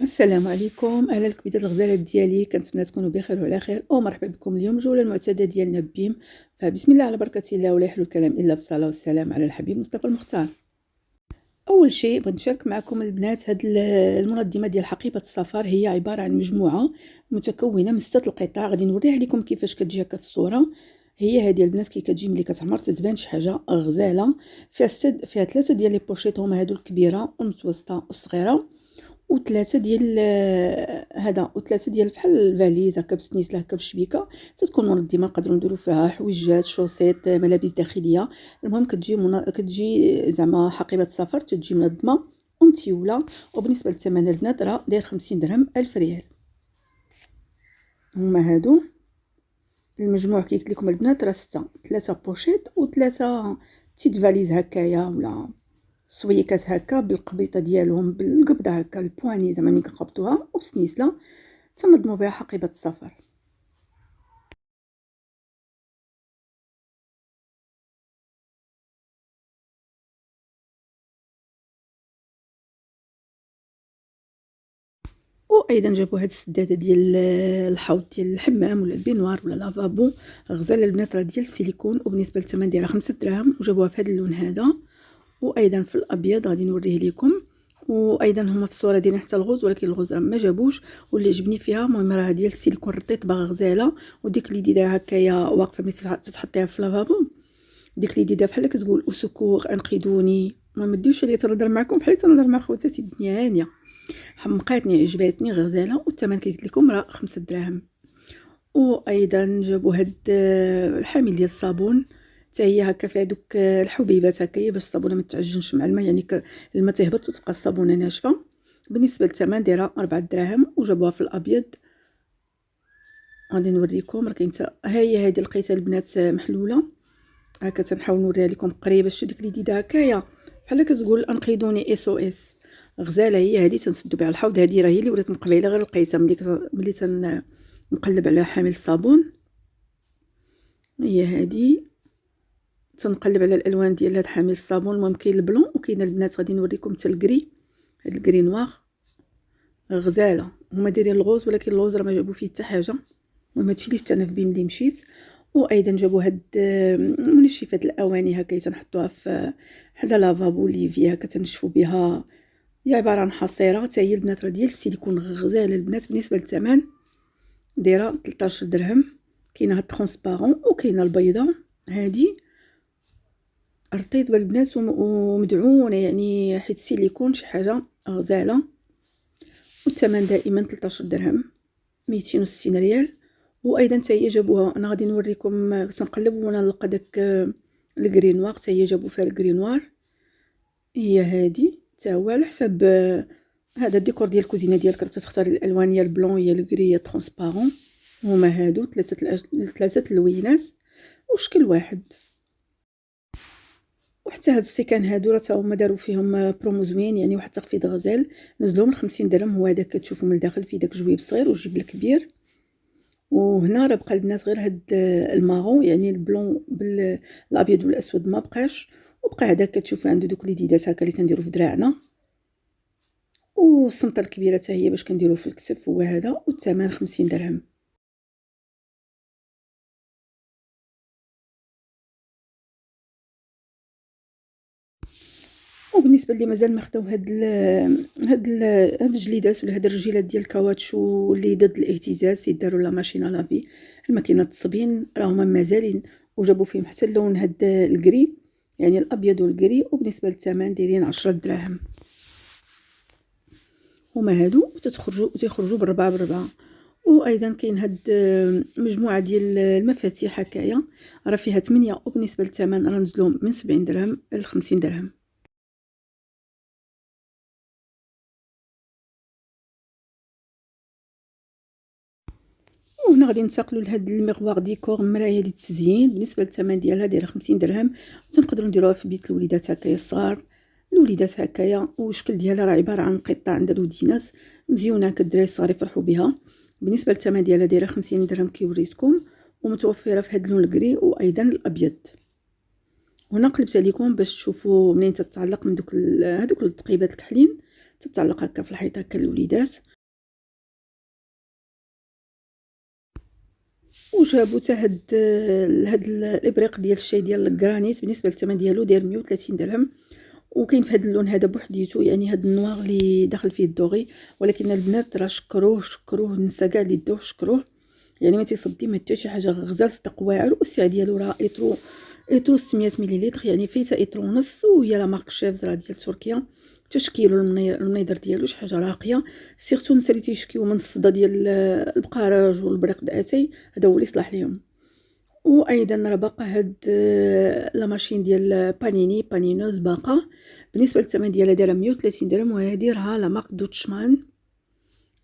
السلام عليكم، اهلا لكم بدايه الغزالات ديالي. كنتمنى تكونوا بخير وعلى خير ومرحبا بكم. اليوم الجوله المعتاده ديالنا بيم، فبسم الله على بركه الله، ولا يحلو الكلام الا بالصلاه والسلام على الحبيب مصطفى المختار. اول شيء بغيت نشارك معكم البنات هاد المنظمه ديال حقيبه السفر. هي عباره عن مجموعه متكونه من 6 القطع، غادي نوريها لكم كيفاش كتجي هكا في الصوره. هي هذه البنات كي كتجي ملي كتعمر تتبان شي حاجه غزاله. فيها 3 ديال لي بوشيط، هما هادو الكبيره والمتوسطه والصغيره، وثلاثه ديال هذا، وثلاثه ديال بحال الفاليز هكا بسنيسله هكا بالشبيكه. تتكون منظمه نقدروا نديروا فيها حويجات، شوسيط، ملابس داخليه. المهم كتجي زعما حقيبه السفر، تجي منظمه ومتيوله. وبالنسبه للثمن البنات راه داير 50 درهم 1000 ريال. هما هادو المجموع كي قلت لكم البنات راه 6، 3 بوشيط وثلاثه بتيت فاليز هكايا، ولا سويكات هكا بالقبيطه ديالهم، بالقبضه هكا البواني زعما ملي كنقبطوها، وبسنيسله تنظموا بها حقيبه السفر. وايضا جابوا هاد السداده ديال الحوض ديال الحمام ولا البينوار ولا لافابو، غزاله البنات راه ديال السيليكون، وبالنسبه للثمن ديالها 5 دراهم، وجابوها في هذا اللون هذا. وايضا في الابيض غادي نوريه لكم. وايضا هما في الصوره ديالنا حتى الغوز، ولكن الغوز راه ما جابوش. واللي عجبني فيها المهم راه ديال السيليكون رطيط باغا غزاله. وديك اللي دايره هكايا واقفه ملي تحطيها في لافابو، ديك اللي دايره بحال كتقول اسكور انقذوني. ما ديوش عليا تنهضر معكم بحال تنهضر مع خواتاتي، الدنيا هانيه. حمقاتني، عجباتني، غزاله. والثمن كيقول لكم راه 5 دراهم. وايضا جابوا هاد الحامل ديال الصابون، حتى هي هكا فيها دوك الحبيبات هكايا باش الصابونه ما تعجنش مع الماء، يعني الماء تهبط وتبقى الصابونه ناشفه. بالنسبه للثمن دايره 4 دراهم، وجابوها في الابيض. غادي نوريكم، راه كاين حتى هي هذه لقيتها البنات محلوله هكا. تنحاول نوريها لكم قريبه. شتو ديك اللي ديدها هكايا بحال كتقول انقذوني اس او اس، غزاله. هي هذه تنسدوا بها الحوض. هذه راه هي اللي وريتكم قبيله، غير لقيتها ملي تنقلب على حامل الصابون. هي هذه تنقلب على الالوان ديال هاد حامل الصابون. المهم كاين البلون وكاين البنات غادي نوريكم حتى الكري، هاد الكري نوار غزاله. هما دايرين الغوز، ولكن الغوز راه ما جابوا فيه حتى حاجه. المهم هادشي اللي شفت انا في بين ملي مشيت. وايضا جابوا هاد منشفات الاواني هكا تنحطوها في حدا لافابو ليفي هكا تنشفوا بها. هي عباره عن حصيره، حتى هي البنات راه ديال السيليكون غزاله البنات. بالنسبه للثمن دايره 13 درهم. كاينه هاد ترونسبارون وكاينه البيضه. هادي رطيت بالبنات ومدعونه، يعني حيت السيليكون شي حاجه غزاله. والثمن دائما 13 درهم 260 ريال. وايضا حتى هي جابوها، انا غادي نوريكم تنقلب وانا نلقى داك الكري نوار. حتى هي جابوا فيها الكري نوار. هي هادي حتى هو على حسب هذا الديكور ديال الكوزينه ديالك، تختاري الالوان يا البلون يا الكري يا ترونسبارون. هما هادو ثلاثه اللوينات وشكل واحد. وحتى هاد السيكان هادو راه هما داروا فيهم برومو زوين، يعني واحد التخفيض غزال، نزلوهم ل 50 درهم. هو هذاك كتشوفوا من الداخل فيه داك جويب صغير وجيب الكبير. وهنا راه بقى البنات غير هاد المارون، يعني البلون بالابيض والاسود ما بقاش. وبقى هذاك كتشوفوا عنده دوك ليديدات هكا اللي كنديروا في دراعنا، والسمطه الكبيره حتى هي باش كنديروه في الكتف. هو هذا، والثمن 50 درهم. وبالنسبه اللي مازال ما خداو هاد الجليدات ولا هاد الرجيلات ديال الكاواتشو اللي ضد الاهتزاز، يداروا لا ماشينا لافي، الماكينه التصبين، راهما مازالين. وجابوا فيهم حتى اللون هاد الكري، يعني الابيض والكري. وبالنسبه للثمن دايرين 10 دراهم. هما هادو تيخرجوا بالربعه بالربعه. وايضا كاين هاد مجموعه ديال المفاتيح هكايا، راه فيها 8، وبالنسبه للثمن راه نزلوا من 70 درهم ل 50 درهم. وهنا غادي ننتقلوا لهاد الميغوار ديكور، مرايه للتزيين. بالنسبه للثمن ديالها دايره 50 درهم. تنقدروا نديروها في بيت الوليدات هكايا الصغار، الوليدات هكايا. والشكل ديالها راه عباره عن قطع عند الودينات مزيونه هكا، الدراري الصغار يفرحوا بها. بالنسبه للثمن ديالها دايره 50 درهم كي وريتكم، ومتوفره في هاد اللون الكري وايضا الابيض. هنا قلبت عليكم باش تشوفوا منين تتعلق من دوك هذوك التقيبات الكحلين. تتعلق هكا في الحيط هكا للوليدات. وجابوا حتى هاد الابريق ديال الشاي ديال الكرانيت. بالنسبه للثمن ديالو داير 130 درهم، وكاين في هذا اللون هذا بوحديتو، يعني هذا النوار اللي داخل فيه الدوغي. ولكن البنات راه شكروه نسى كاع اللي داوه شكروه، يعني ما تيصدي ما حتى شي حاجه. غزال صدق واعر. والسعر ديالو راه ايترو 600 مليلتر، يعني فيه حتى ايترو ونص. وهي لا مارك شيفز راه ديال تركيا. تشكيلو المنيضر ديالو شي حاجه راقيه. سيرتو الناس اللي تيشكيو من الصدى ديال البقارج والبريق داتاي، هذا هو اللي صلاح ليهم. وايضا راه باقا هاد لا ماشين ديال بانينوز باقا. بالنسبه للثمن ديالها دايره 130 درهم، وهذه راها لا مارك دوتشمان.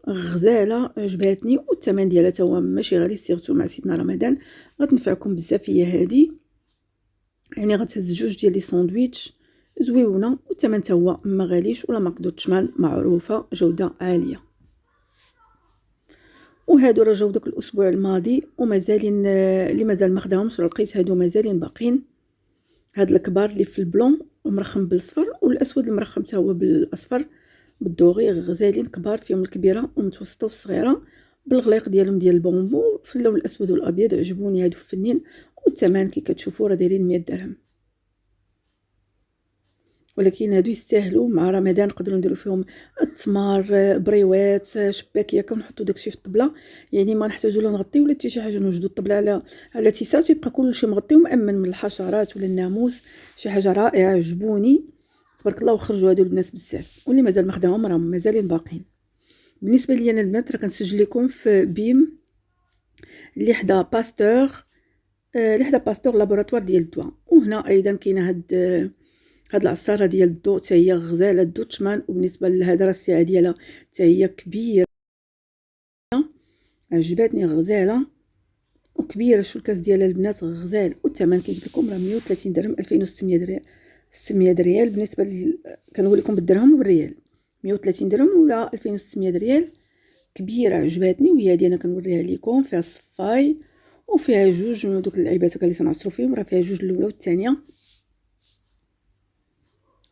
غزاله عجباتني، والثمن ديالها تا هو ماشي غالي. سيرتو مع سيدنا رمضان غتنفعكم بزاف. هي هذه يعني غتهز جوج ديال لي ساندويتش زويونه، والثمن تا هو ما غاليش. ولا مارك دوتشمان معروفه جوده عاليه. وهادو راه جاو داك الاسبوع الماضي ومازالين اللي مازال ما خداهمش. راه لقيت هادو مازالين باقين، هاد الكبار اللي في البلون ومرخم بالصفر، والاسود المرخم حتى هو بالاصفر بالدوغي. غزالين كبار، فيهم الكبيره ومتوسطه والصغيره بالغليق ديالهم ديال البومبو في اللون الاسود والابيض. عجبوني هادو فنين. والثمن كي كتشوفوا راه دايرين 100 درهم. ولكن هادو يستاهلوا. مع رمضان نقدروا نديروا فيهم التمار، بريوات، شباكيه، كنحطوا داكشي في الطبله. يعني ما نحتاجوا لا نغطيو ولا حتى شي حاجه، نوجدوا الطبله على اتساع، تيبقى كلشي مغطي ومامن من الحشرات ولا الناموس. شي حاجه رائعه عجبوني تبارك الله. وخرجوا هادو البنات بزاف، واللي مازال ما خداهم راهم مازالين باقين. بالنسبه لي انا البنات راه كنسجل لكم في بيم اللي حدا باستور، لابوراتوار ديال الدواء. وهنا ايضا كاينه هاد العصاره ديال الضوء حتى هي غزاله دوتشمان. وبالنسبه لهذا راه السعه ديالها حتى هي كبيره، عجباتني غزاله وكبيره. شو الكاس ديالها البنات غزال. والثمن كيقول لكم راه 130 درهم، 2600 ريال، 600 ريال. بالنسبه كنقول لكم بالدرهم وبالريال، 130 درهم ولا 2600 ريال. كبيره عجباتني. وهي هذه انا كنوريها لكم، فيها الصفاي وفيها جوج من دوك اللعيبات اللي تنعصروا فيهم. راه فيها جوج الاولى والثانيه،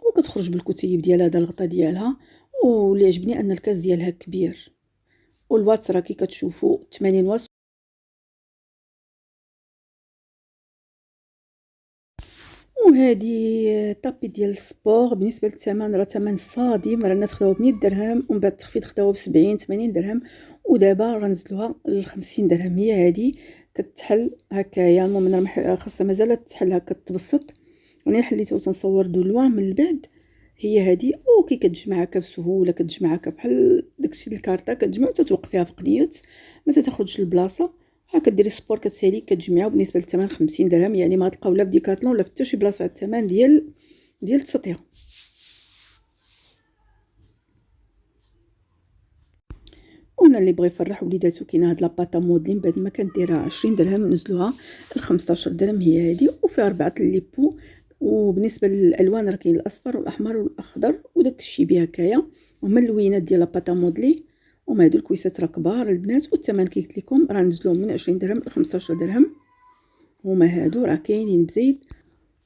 وكتخرج بالكتيب ديالها هذا الغطاء ديالها. واللي عجبني ان الكاس ديالها كبير. والوات راه كي كتشوفوا 80 واط. وهذه طابي ديال السبور. بالنسبه للثمن راه ثمن صادم. راه الناس خداوها ب100 درهم، ومن بعد التخفيض خداوها ب70 80 درهم، ودابا راه نزلوها ل50 درهم. هي هذه كتحل هكايا. المهم راه خاصها مازال تحل هكا تبسط. راني حليتها وتنصور دو لوان من البعد. هي هذه. وكي كتجمع هكا بسهوله، كتجمع هكا بحال داكشي الكارطه، كتجمع وتتوقفيها في قنيات، ما تاخذش البلاصه. كديري سبور كتسالي كتجمعوا. بالنسبه للثمن 50 درهم، يعني ما تلقاو لا في ديكاتلون ولا في حتى شي بلاصه الثمن ديال التسطيه. وهنا اللي بغى يفرح وليداتو كاينه هاد لاباطا مودلين. بعد ما كانت دايره 20 درهم نزلوها ل 15 درهم. هي هذه. وفيها 4 الليبو. وبالنسبه للالوان راه كاين الاصفر والاحمر والاخضر وداك الشيبي هكايا. هما اللوينات ديال لاباطا مودلي. وما هادو الكويسات راه كبار البنات. والثمن كي قلت لكم راه نزلوهم من 20 درهم ل 15 درهم. هما هادو راه كاينين بزيد.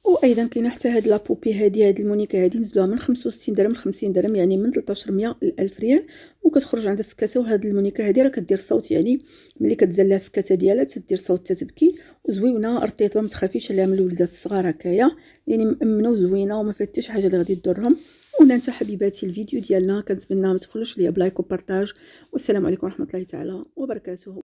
وايضا كاينه حتى هاد لابوبي هاد المونيكا هادي نزلوها من 65 درهم ل 50 درهم، يعني من 1300 ل 1000 ريال. وكتخرج عندها السكاته. وهاد المونيكا هادي راه كدير الصوت، يعني ملي كتزال لها السكاته ديالها تدير صوت تتبكي. وزويونه رطيبه ما تخافيش عليها من الوليدات الصغار هكايا، يعني مامنه وزوينه وما فيها حتى شي حاجه اللي غادي تضرهم. وهنا انت حبيباتي الفيديو ديالنا كنتمنى ما تبخلوش ليا بلايك وبارطاج. والسلام عليكم ورحمه الله تعالى وبركاته.